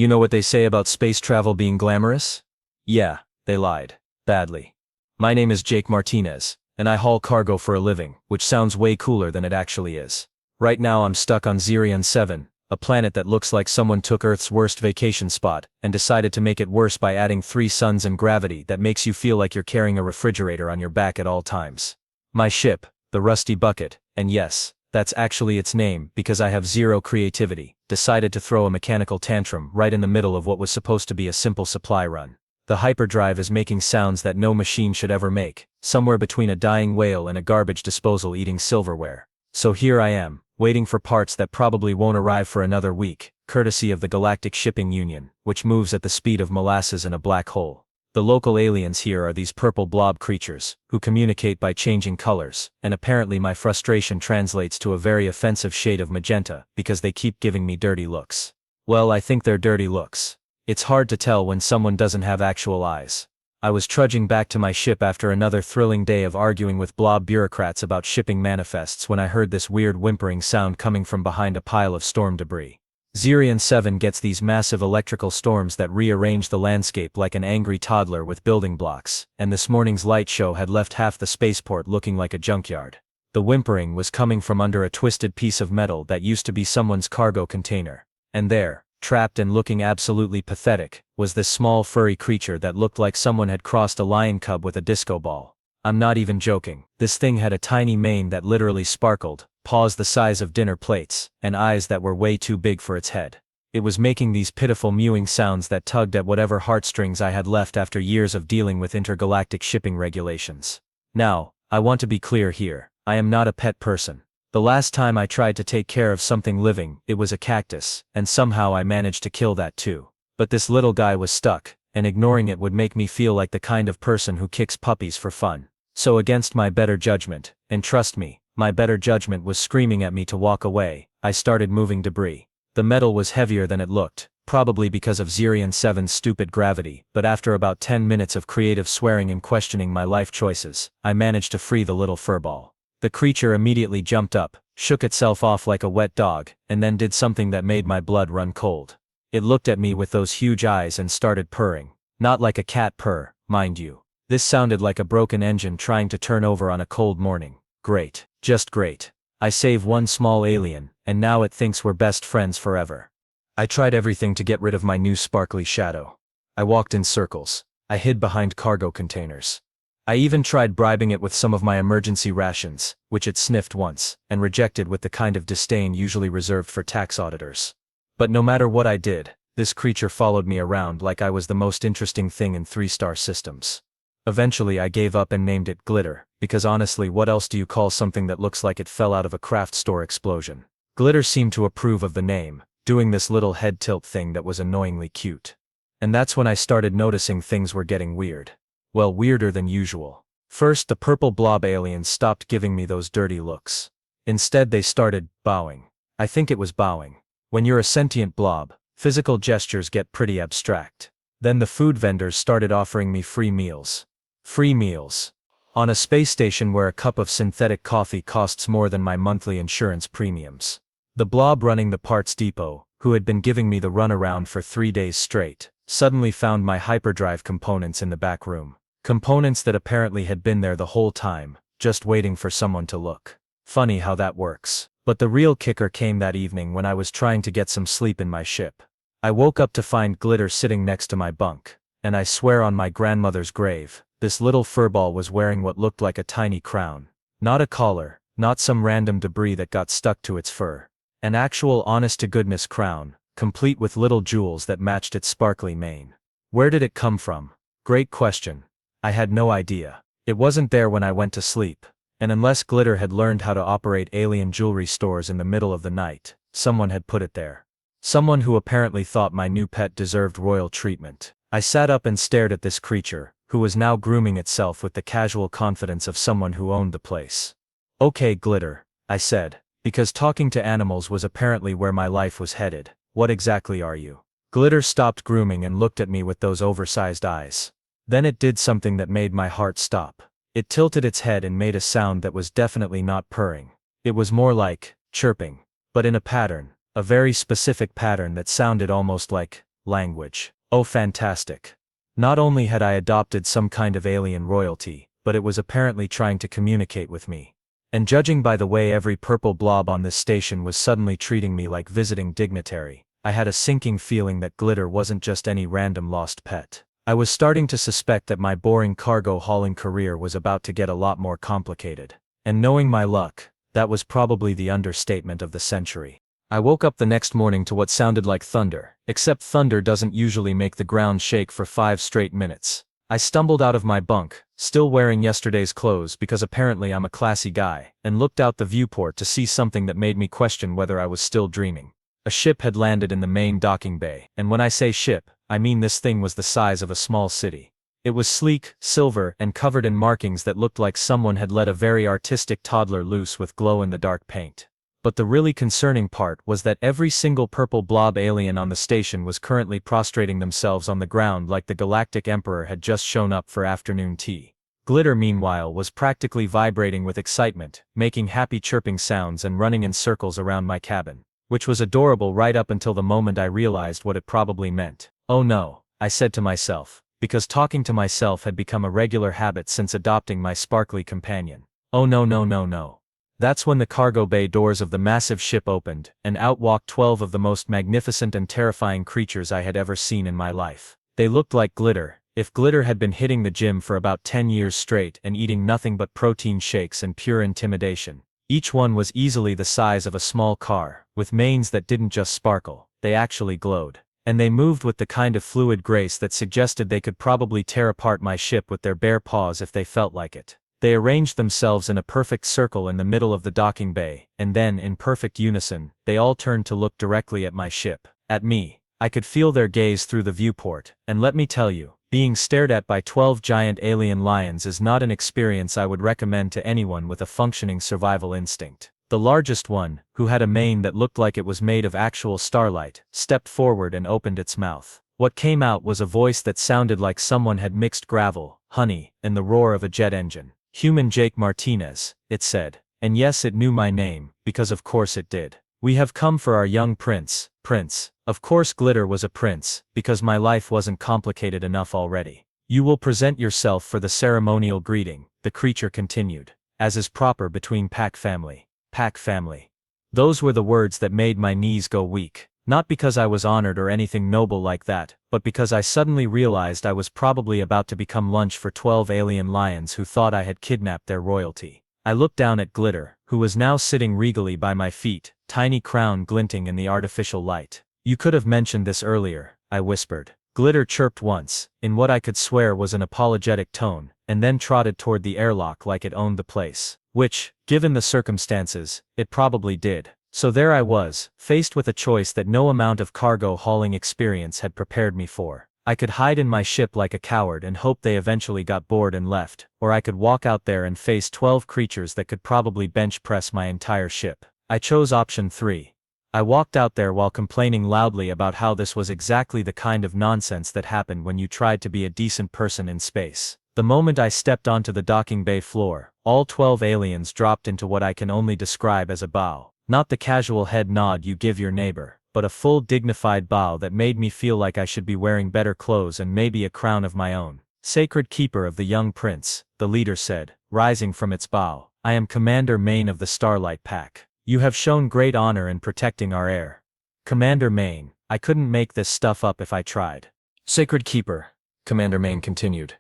You know what they say about space travel being glamorous? Yeah, they lied. Badly. My name is Jake Martinez, and I haul cargo for a living, which sounds way cooler than it actually is. Right now I'm stuck on Zirion 7, a planet that looks like someone took Earth's worst vacation spot and decided to make it worse by adding 3 suns and gravity that makes you feel like you're carrying a refrigerator on your back at all times. My ship, the Rusty Bucket, and yes, that's actually its name because I have zero creativity, decided to throw a mechanical tantrum right in the middle of what was supposed to be a simple supply run. The hyperdrive is making sounds that no machine should ever make, somewhere between a dying whale and a garbage disposal eating silverware. So here I am, waiting for parts that probably won't arrive for another week, courtesy of the Galactic Shipping Union, which moves at the speed of molasses in a black hole. The local aliens here are these purple blob creatures, who communicate by changing colors, and apparently my frustration translates to a very offensive shade of magenta because they keep giving me dirty looks. Well, I think they're dirty looks. It's hard to tell when someone doesn't have actual eyes. I was trudging back to my ship after another thrilling day of arguing with blob bureaucrats about shipping manifests when I heard this weird whimpering sound coming from behind a pile of storm debris. Zirion 7 gets these massive electrical storms that rearrange the landscape like an angry toddler with building blocks, and this morning's light show had left half the spaceport looking like a junkyard. The whimpering was coming from under a twisted piece of metal that used to be someone's cargo container. And there, trapped and looking absolutely pathetic, was this small furry creature that looked like someone had crossed a lion cub with a disco ball. I'm not even joking. This thing had a tiny mane that literally sparkled, paws the size of dinner plates, and eyes that were way too big for its head. It was making these pitiful mewing sounds that tugged at whatever heartstrings I had left after years of dealing with intergalactic shipping regulations. Now, I want to be clear here, I am not a pet person. The last time I tried to take care of something living, it was a cactus, and somehow I managed to kill that too. But this little guy was stuck, and ignoring it would make me feel like the kind of person who kicks puppies for fun. So against my better judgment, and trust me, my better judgment was screaming at me to walk away, I started moving debris. The metal was heavier than it looked, probably because of Zirion 7's stupid gravity, but after about 10 minutes of creative swearing and questioning my life choices, I managed to free the little furball. The creature immediately jumped up, shook itself off like a wet dog, and then did something that made my blood run cold. It looked at me with those huge eyes and started purring. Not like a cat purr, mind you. This sounded like a broken engine trying to turn over on a cold morning. Great. Just great. I save one small alien, and now it thinks we're best friends forever. I tried everything to get rid of my new sparkly shadow. I walked in circles. I hid behind cargo containers. I even tried bribing it with some of my emergency rations, which it sniffed once, and rejected with the kind of disdain usually reserved for tax auditors. But no matter what I did, this creature followed me around like I was the most interesting thing in 3-star systems. Eventually I gave up and named it Glitter, because honestly what else do you call something that looks like it fell out of a craft store explosion? Glitter seemed to approve of the name, doing this little head tilt thing that was annoyingly cute. And that's when I started noticing things were getting weird. Well, weirder than usual. First, the purple blob aliens stopped giving me those dirty looks. Instead they started bowing. I think it was bowing. When you're a sentient blob, physical gestures get pretty abstract. Then the food vendors started offering me free meals. Free meals. On a space station where a cup of synthetic coffee costs more than my monthly insurance premiums. The blob running the parts depot, who had been giving me the runaround for 3 days straight, suddenly found my hyperdrive components in the back room. Components that apparently had been there the whole time, just waiting for someone to look. Funny how that works. But the real kicker came that evening when I was trying to get some sleep in my ship. I woke up to find Glitter sitting next to my bunk, and I swear on my grandmother's grave, this little furball was wearing what looked like a tiny crown. Not a collar, not some random debris that got stuck to its fur. An actual honest-to-goodness crown, complete with little jewels that matched its sparkly mane. Where did it come from? Great question. I had no idea. It wasn't there when I went to sleep, and unless Glitter had learned how to operate alien jewelry stores in the middle of the night, someone had put it there. Someone who apparently thought my new pet deserved royal treatment. I sat up and stared at this creature, who was now grooming itself with the casual confidence of someone who owned the place. Okay, Glitter, I said, because talking to animals was apparently where my life was headed. What exactly are you? Glitter stopped grooming and looked at me with those oversized eyes. Then it did something that made my heart stop. It tilted its head and made a sound that was definitely not purring. It was more like chirping, but in a pattern, a very specific pattern that sounded almost like language. Oh, fantastic. Not only had I adopted some kind of alien royalty, but it was apparently trying to communicate with me. And judging by the way every purple blob on this station was suddenly treating me like visiting dignitary, I had a sinking feeling that Glitter wasn't just any random lost pet. I was starting to suspect that my boring cargo hauling career was about to get a lot more complicated. And knowing my luck, that was probably the understatement of the century. I woke up the next morning to what sounded like thunder, except thunder doesn't usually make the ground shake for 5 straight minutes. I stumbled out of my bunk, still wearing yesterday's clothes because apparently I'm a classy guy, and looked out the viewport to see something that made me question whether I was still dreaming. A ship had landed in the main docking bay, and when I say ship, I mean this thing was the size of a small city. It was sleek, silver, and covered in markings that looked like someone had let a very artistic toddler loose with glow-in-the-dark paint. But the really concerning part was that every single purple blob alien on the station was currently prostrating themselves on the ground like the Galactic Emperor had just shown up for afternoon tea. Glitter, meanwhile, was practically vibrating with excitement, making happy chirping sounds and running in circles around my cabin, which was adorable right up until the moment I realized what it probably meant. Oh no, I said to myself, because talking to myself had become a regular habit since adopting my sparkly companion. Oh no no no no. That's when the cargo bay doors of the massive ship opened, and out walked 12 of the most magnificent and terrifying creatures I had ever seen in my life. They looked like Glitter, if Glitter had been hitting the gym for about 10 years straight and eating nothing but protein shakes and pure intimidation. Each one was easily the size of a small car, with manes that didn't just sparkle, they actually glowed. And they moved with the kind of fluid grace that suggested they could probably tear apart my ship with their bare paws if they felt like it. They arranged themselves in a perfect circle in the middle of the docking bay, and then, in perfect unison, they all turned to look directly at my ship. At me. I could feel their gaze through the viewport, and let me tell you, being stared at by 12 giant alien lions is not an experience I would recommend to anyone with a functioning survival instinct. The largest one, who had a mane that looked like it was made of actual starlight, stepped forward and opened its mouth. What came out was a voice that sounded like someone had mixed gravel, honey, and the roar of a jet engine. Human Jake Martinez, it said. And yes, it knew my name, because of course it did. We have come for our young prince. Prince. Of course Glitter was a prince, because my life wasn't complicated enough already. You will present yourself for the ceremonial greeting, the creature continued, as is proper between pack family. Pack family. Those were the words that made my knees go weak. Not because I was honored or anything noble like that, but because I suddenly realized I was probably about to become lunch for 12 alien lions who thought I had kidnapped their royalty. I looked down at Glitter, who was now sitting regally by my feet, tiny crown glinting in the artificial light. You could have mentioned this earlier, I whispered. Glitter chirped once, in what I could swear was an apologetic tone, and then trotted toward the airlock like it owned the place. Which, given the circumstances, it probably did. So there I was, faced with a choice that no amount of cargo hauling experience had prepared me for. I could hide in my ship like a coward and hope they eventually got bored and left, or I could walk out there and face 12 creatures that could probably bench press my entire ship. I chose option 3. I walked out there while complaining loudly about how this was exactly the kind of nonsense that happened when you tried to be a decent person in space. The moment I stepped onto the docking bay floor, all 12 aliens dropped into what I can only describe as a bow. Not the casual head nod you give your neighbor, but a full dignified bow that made me feel like I should be wearing better clothes and maybe a crown of my own. Sacred keeper of the young prince, the leader said, rising from its bow. I am Commander Main of the Starlight Pack. You have shown great honor in protecting our air. Commander Main, I couldn't make this stuff up if I tried. Sacred keeper, Commander Main continued.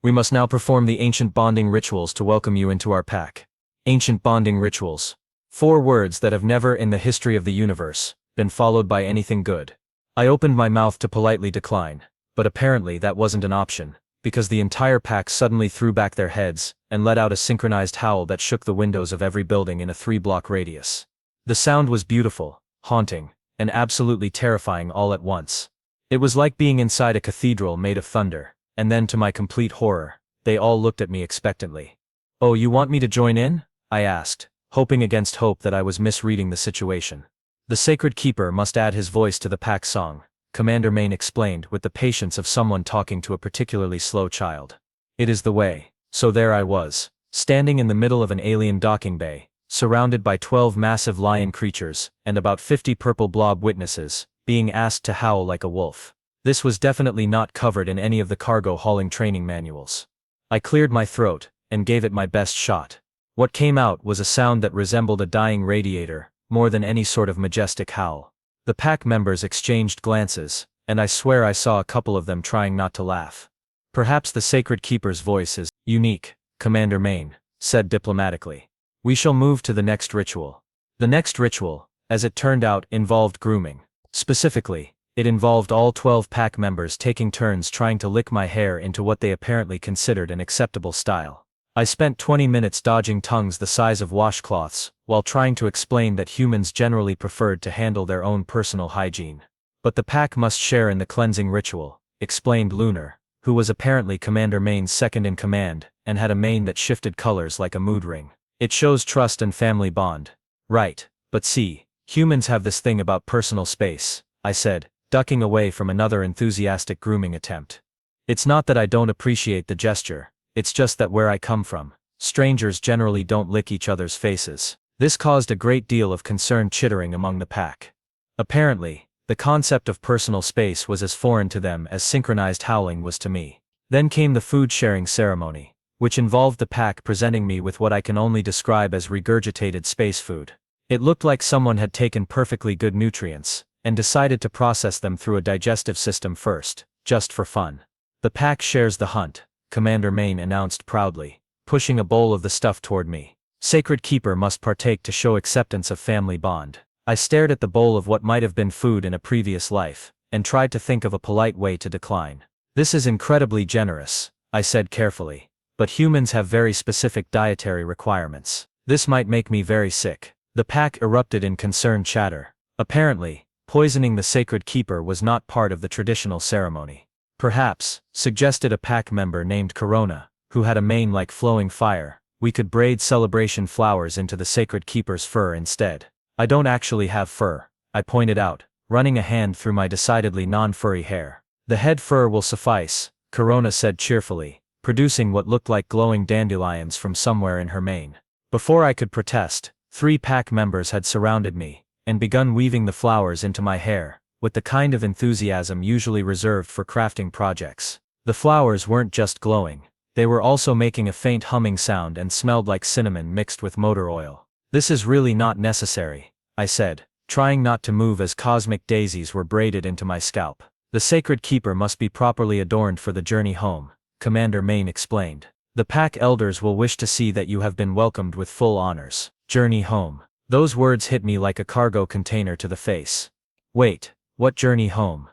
We must now perform the ancient bonding rituals to welcome you into our pack. Ancient bonding rituals. 4 words that have never in the history of the universe been followed by anything good. I opened my mouth to politely decline, but apparently that wasn't an option, because the entire pack suddenly threw back their heads and let out a synchronized howl that shook the windows of every building in a 3-block radius. The sound was beautiful, haunting, and absolutely terrifying all at once. It was like being inside a cathedral made of thunder, and then to my complete horror, they all looked at me expectantly. Oh, you want me to join in? I asked, hoping against hope that I was misreading the situation. The sacred keeper must add his voice to the pack song, Commander Main explained with the patience of someone talking to a particularly slow child. It is the way. So there I was, standing in the middle of an alien docking bay, surrounded by 12 massive lion creatures, and about 50 purple blob witnesses, being asked to howl like a wolf. This was definitely not covered in any of the cargo hauling training manuals. I cleared my throat and gave it my best shot. What came out was a sound that resembled a dying radiator, more than any sort of majestic howl. The pack members exchanged glances, and I swear I saw a couple of them trying not to laugh. Perhaps the Sacred Keeper's voice is unique, Commander Main said diplomatically. We shall move to the next ritual. The next ritual, as it turned out, involved grooming. Specifically, it involved all 12 pack members taking turns trying to lick my hair into what they apparently considered an acceptable style. I spent 20 minutes dodging tongues the size of washcloths, while trying to explain that humans generally preferred to handle their own personal hygiene. But the pack must share in the cleansing ritual, explained Lunar, who was apparently Commander Main's second in command, and had a mane that shifted colors like a mood ring. It shows trust and family bond. Right, but see, humans have this thing about personal space, I said, ducking away from another enthusiastic grooming attempt. It's not that I don't appreciate the gesture, it's just that where I come from, strangers generally don't lick each other's faces. This caused a great deal of concerned chittering among the pack. Apparently, the concept of personal space was as foreign to them as synchronized howling was to me. Then came the food sharing ceremony, which involved the pack presenting me with what I can only describe as regurgitated space food. It looked like someone had taken perfectly good nutrients, and decided to process them through a digestive system first, just for fun. The pack shares the hunt, Commander Main announced proudly, pushing a bowl of the stuff toward me. Sacred Keeper must partake to show acceptance of family bond. I stared at the bowl of what might have been food in a previous life, and tried to think of a polite way to decline. This is incredibly generous, I said carefully, but humans have very specific dietary requirements. This might make me very sick. The pack erupted in concerned chatter. Apparently, poisoning the Sacred Keeper was not part of the traditional ceremony. Perhaps, suggested a pack member named Corona, who had a mane like flowing fire, we could braid celebration flowers into the Sacred Keeper's fur instead. I don't actually have fur, I pointed out, running a hand through my decidedly non-furry hair. The head fur will suffice, Corona said cheerfully, producing what looked like glowing dandelions from somewhere in her mane. Before I could protest, 3 pack members had surrounded me, and begun weaving the flowers into my hair, with the kind of enthusiasm usually reserved for crafting projects. The flowers weren't just glowing, they were also making a faint humming sound and smelled like cinnamon mixed with motor oil. This is really not necessary, I said, trying not to move as cosmic daisies were braided into my scalp. The Sacred Keeper must be properly adorned for the journey home, Commander Main explained. The pack elders will wish to see that you have been welcomed with full honors. Journey home. Those words hit me like a cargo container to the face. Wait, what journey home?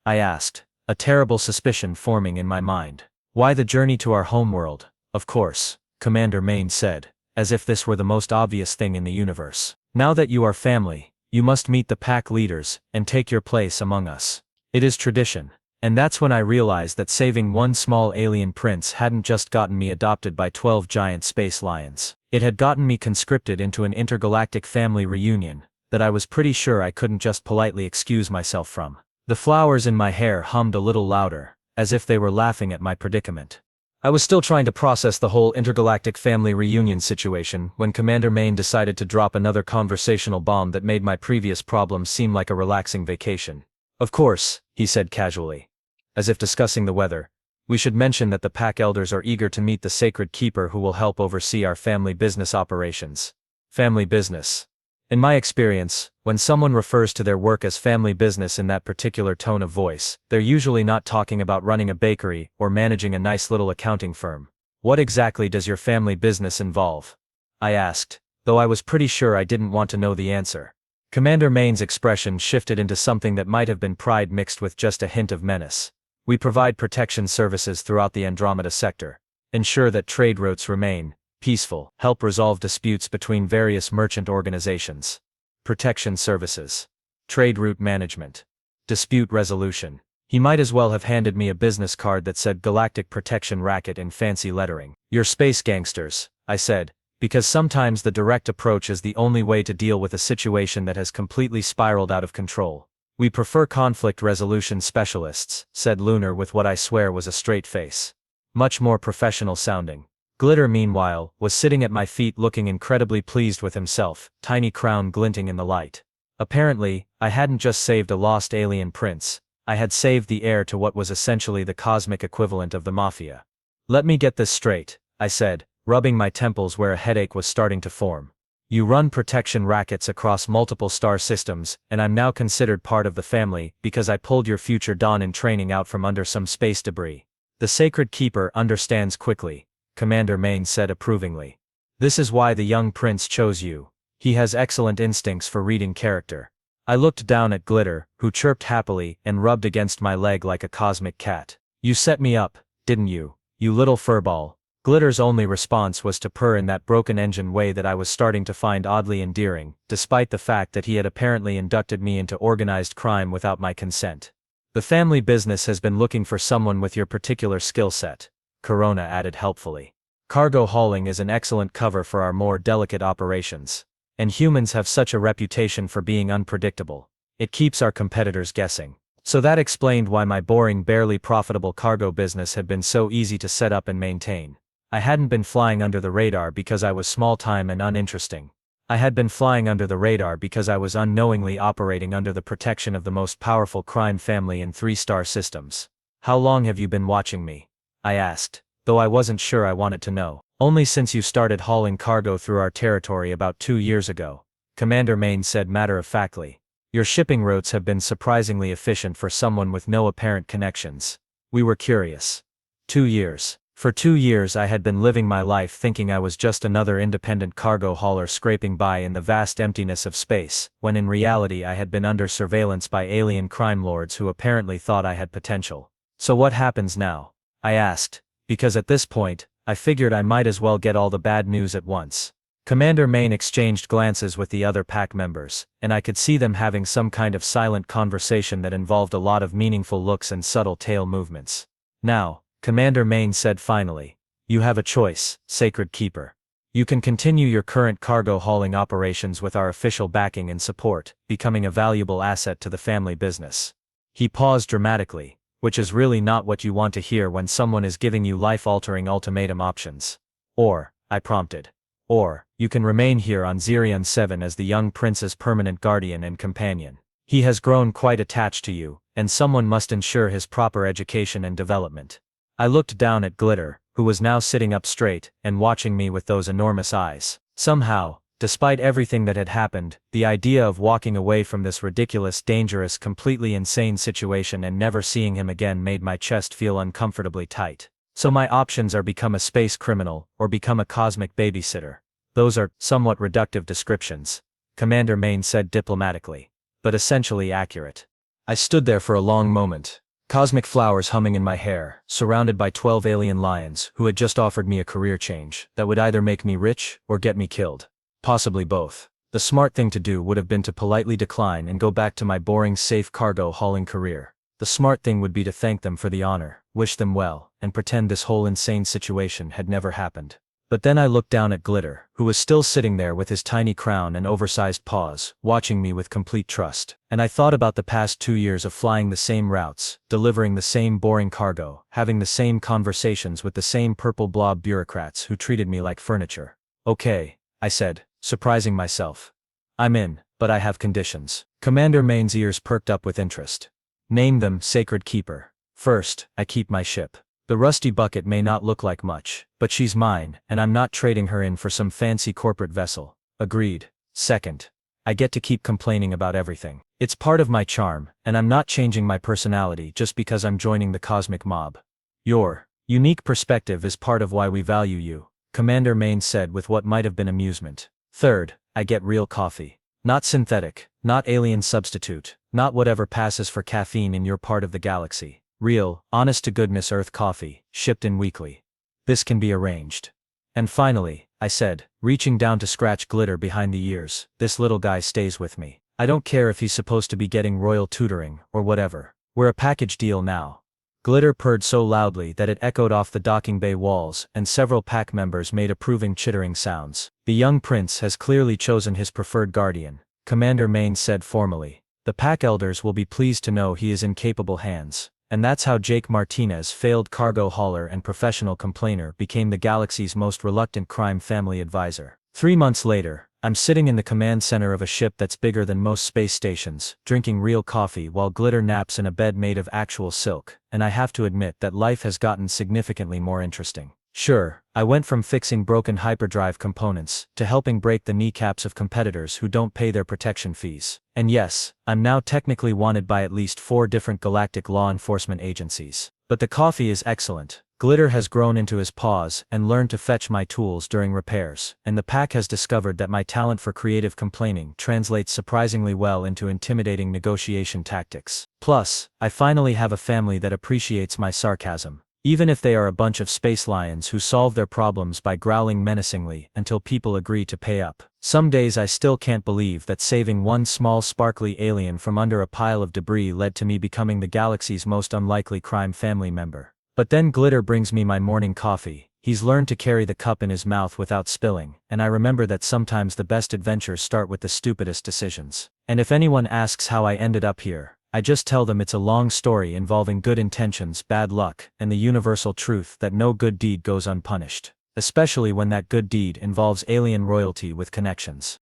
I asked, a terrible suspicion forming in my mind. Why the journey to our homeworld, of course, Commander Main said, as if this were the most obvious thing in the universe. Now that you are family, you must meet the pack leaders and take your place among us. It is tradition. And that's when I realized that saving one small alien prince hadn't just gotten me adopted by 12 giant space lions. It had gotten me conscripted into an intergalactic family reunion that I was pretty sure I couldn't just politely excuse myself from. The flowers in my hair hummed a little louder, as if they were laughing at my predicament. I was still trying to process the whole intergalactic family reunion situation when Commander Main decided to drop another conversational bomb that made my previous problems seem like a relaxing vacation. Of course, he said casually, as if discussing the weather, we should mention that the pack elders are eager to meet the Sacred Keeper who will help oversee our family business operations. Family business. In my experience, when someone refers to their work as family business in that particular tone of voice, they're usually not talking about running a bakery or managing a nice little accounting firm. What exactly does your family business involve? I asked, though I was pretty sure I didn't want to know the answer. Commander Main's expression shifted into something that might have been pride mixed with just a hint of menace. We provide protection services throughout the Andromeda sector, ensure that trade routes remain peaceful, help resolve disputes between various merchant organizations. Protection services. Trade route management. Dispute resolution. He might as well have handed me a business card that said Galactic Protection Racket in fancy lettering. You're space gangsters, I said, because sometimes the direct approach is the only way to deal with a situation that has completely spiraled out of control. We prefer conflict resolution specialists, said Lunar with what I swear was a straight face. Much more professional sounding. Glitter, meanwhile, was sitting at my feet looking incredibly pleased with himself, tiny crown glinting in the light. Apparently, I hadn't just saved a lost alien prince, I had saved the heir to what was essentially the cosmic equivalent of the mafia. Let me get this straight, I said, rubbing my temples where a headache was starting to form. You run protection rackets across multiple star systems, and I'm now considered part of the family because I pulled your future Dawn in training out from under some space debris. The Sacred Keeper understands quickly, Commander Main said approvingly. This is why the young prince chose you. He has excellent instincts for reading character. I looked down at Glitter, who chirped happily and rubbed against my leg like a cosmic cat. You set me up, didn't you, you little furball? Glitter's only response was to purr in that broken engine way that I was starting to find oddly endearing, despite the fact that he had apparently inducted me into organized crime without my consent. The family business has been looking for someone with your particular skill set, Corona added helpfully. Cargo hauling is an excellent cover for our more delicate operations. And humans have such a reputation for being unpredictable. It keeps our competitors guessing. So that explained why my boring, barely profitable cargo business had been so easy to set up and maintain. I hadn't been flying under the radar because I was small-time and uninteresting. I had been flying under the radar because I was unknowingly operating under the protection of the most powerful crime family in 3-star systems. How long have you been watching me? I asked, though I wasn't sure I wanted to know. Only since you started hauling cargo through our territory about 2 years ago, Commander Main said matter-of-factly. Your shipping routes have been surprisingly efficient for someone with no apparent connections. We were curious. 2 years. For 2 years I had been living my life thinking I was just another independent cargo hauler scraping by in the vast emptiness of space, when in reality I had been under surveillance by alien crime lords who apparently thought I had potential. So what happens now? I asked, because at this point, I figured I might as well get all the bad news at once. Commander Main exchanged glances with the other pack members, and I could see them having some kind of silent conversation that involved a lot of meaningful looks and subtle tail movements. Now, Commander Main said finally, you have a choice, Sacred Keeper. You can continue your current cargo hauling operations with our official backing and support, becoming a valuable asset to the family business. He paused dramatically, which is really not what you want to hear when someone is giving you life-altering ultimatum options. Or, I prompted. Or, you can remain here on Zirion 7 as the young prince's permanent guardian and companion. He has grown quite attached to you, and someone must ensure his proper education and development. I looked down at Glitter, who was now sitting up straight and watching me with those enormous eyes. Somehow, despite everything that had happened, the idea of walking away from this ridiculous, dangerous, completely insane situation and never seeing him again made my chest feel uncomfortably tight. So my options are become a space criminal, or become a cosmic babysitter. Those are somewhat reductive descriptions, Commander Main said diplomatically, but essentially accurate. I stood there for a long moment, cosmic flowers humming in my hair, surrounded by 12 alien lions who had just offered me a career change that would either make me rich or get me killed. Possibly both. The smart thing to do would have been to politely decline and go back to my boring safe cargo hauling career. The smart thing would be to thank them for the honor, wish them well, and pretend this whole insane situation had never happened. But then I looked down at Glitter, who was still sitting there with his tiny crown and oversized paws, watching me with complete trust. And I thought about the past 2 years of flying the same routes, delivering the same boring cargo, having the same conversations with the same purple blob bureaucrats who treated me like furniture. Okay, I said, surprising myself. I'm in, but I have conditions. Commander Main's ears perked up with interest. Name them, Sacred Keeper. First, I keep my ship. The rusty bucket may not look like much, but she's mine, and I'm not trading her in for some fancy corporate vessel. Agreed. Second, I get to keep complaining about everything. It's part of my charm, and I'm not changing my personality just because I'm joining the cosmic mob. Your unique perspective is part of why we value you, Commander Main said with what might have been amusement. Third, I get real coffee. Not synthetic, not alien substitute, not whatever passes for caffeine in your part of the galaxy. Real, honest-to-goodness Earth coffee, shipped in weekly. This can be arranged. And finally, I said, reaching down to scratch Glitter behind the ears, this little guy stays with me. I don't care if he's supposed to be getting royal tutoring, or whatever. We're a package deal now. Glitter purred so loudly that it echoed off the docking bay walls, and several pack members made approving chittering sounds. The young prince has clearly chosen his preferred guardian, Commander Main said formally. The pack elders will be pleased to know he is in capable hands. And that's how Jake Martinez, failed cargo hauler and professional complainer, became the galaxy's most reluctant crime family advisor. 3 months later, I'm sitting in the command center of a ship that's bigger than most space stations, drinking real coffee while Glitter naps in a bed made of actual silk, and I have to admit that life has gotten significantly more interesting. Sure, I went from fixing broken hyperdrive components to helping break the kneecaps of competitors who don't pay their protection fees. And yes, I'm now technically wanted by at least 4 different galactic law enforcement agencies. But the coffee is excellent. Glitter has grown into his paws and learned to fetch my tools during repairs, and the pack has discovered that my talent for creative complaining translates surprisingly well into intimidating negotiation tactics. Plus, I finally have a family that appreciates my sarcasm, even if they are a bunch of space lions who solve their problems by growling menacingly until people agree to pay up. Some days I still can't believe that saving one small sparkly alien from under a pile of debris led to me becoming the galaxy's most unlikely crime family member. But then Glitter brings me my morning coffee. He's learned to carry the cup in his mouth without spilling, and I remember that sometimes the best adventures start with the stupidest decisions. And if anyone asks how I ended up here, I just tell them it's a long story involving good intentions, bad luck, and the universal truth that no good deed goes unpunished. Especially when that good deed involves alien royalty with connections.